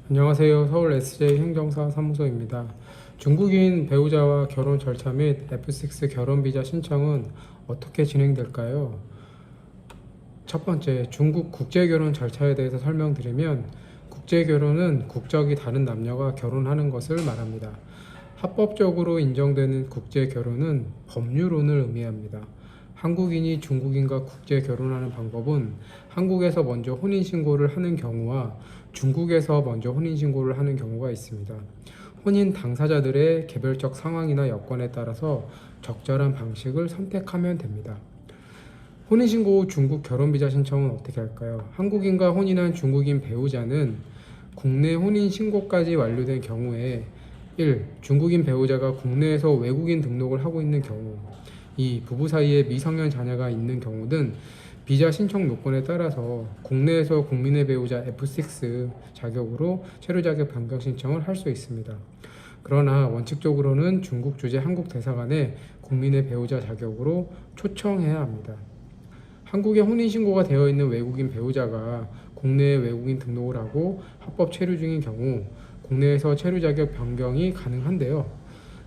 안녕하세요. 서울 SJ 행정사 사무소입니다. 중국인 배우자와 결혼 절차 및 F6 결혼 비자 신청은 어떻게 진행될까요? 첫 번째, 중국 국제 결혼 절차에 대해서 설명드리면 국제 결혼은 국적이 다른 남녀가 결혼하는 것을 말합니다. 합법적으로 인정되는 국제 결혼은 법률혼을 의미합니다. 한국인이 중국인과 국제 결혼하는 방법은 한국에서 먼저 혼인신고를 하는 경우와 중국에서 먼저 혼인신고를 하는 경우가 있습니다. 혼인 당사자들의 개별적 상황이나 여건에 따라서 적절한 방식을 선택하면 됩니다. 혼인신고 후 중국 결혼비자 신청은 어떻게 할까요? 한국인과 혼인한 중국인 배우자는 국내 혼인신고까지 완료된 경우에 1. 중국인 배우자가 국내에서 외국인 등록을 하고 있는 경우 2. 부부 사이에 미성년 자녀가 있는 경우 등 비자 신청 요건에 따라서 국내에서 국민의 배우자 F6 자격으로 체류 자격 변경 신청을 할 수 있습니다. 그러나 원칙적으로는 중국 주재 한국 대사관에 국민의 배우자 자격으로 초청해야 합니다. 한국에 혼인신고가 되어 있는 외국인 배우자가 국내에 외국인 등록을 하고 합법 체류 중인 경우 국내에서 체류 자격 변경이 가능한데요.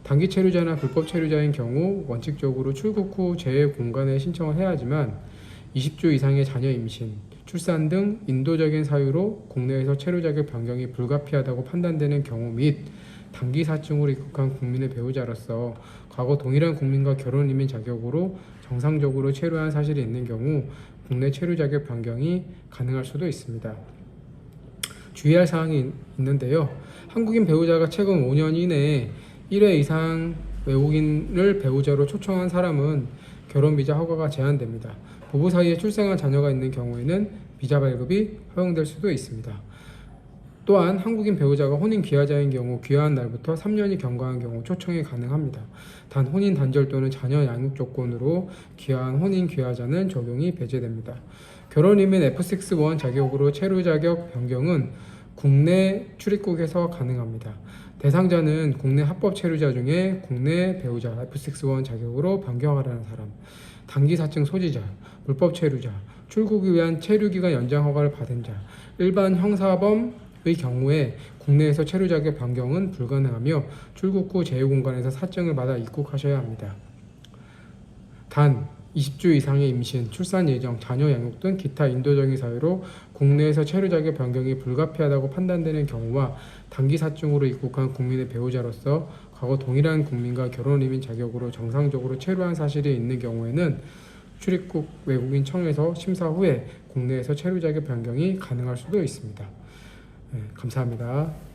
단기 체류자나 불법 체류자인 경우 원칙적으로 출국 후 재외 공간에 신청을 해야 하지만 20주 이상의 자녀 임신, 출산 등 인도적인 사유로 국내에서 체류 자격 변경이 불가피하다고 판단되는 경우 및 단기 사증으로 입국한 국민의 배우자로서 과거 동일한 국민과 결혼 이민 자격으로 정상적으로 체류한 사실이 있는 경우 국내 체류 자격 변경이 가능할 수도 있습니다. 주의할 사항이 있는데요. 한국인 배우자가 최근 5년 이내에 1회 이상 외국인을 배우자로 초청한 사람은 결혼비자 허가가 제한됩니다. 부부 사이에 출생한 자녀가 있는 경우에는 비자 발급이 허용될 수도 있습니다. 또한 한국인 배우자가 혼인 귀화자인 경우 귀화한 날부터 3년이 경과한 경우 초청이 가능합니다. 단 혼인 단절 또는 자녀 양육 조건으로 귀화한 혼인 귀화자는 적용이 배제됩니다. 결혼 이민 F6 자격으로 체류 자격 변경은 국내 출입국에서 가능합니다. 대상자는 국내 합법 체류자 중에 국내 배우자 F6 자격으로 변경하라는 사람, 단기 사증 소지자, 불법 체류자, 출국을 위한 체류기간 연장 허가를 받은 자, 일반 형사범의 경우에 국내에서 체류 자격 변경은 불가능하며 출국 후 제휴공간에서 사증을 받아 입국하셔야 합니다. 단 20주 이상의 임신, 출산 예정, 자녀 양육 등 기타 인도적인 사유로 국내에서 체류 자격 변경이 불가피하다고 판단되는 경우와 단기 사증으로 입국한 국민의 배우자로서 과거 동일한 국민과 결혼 이민 자격으로 정상적으로 체류한 사실이 있는 경우에는 출입국 외국인 청에서 심사 후에 국내에서 체류 자격 변경이 가능할 수도 있습니다. 감사합니다.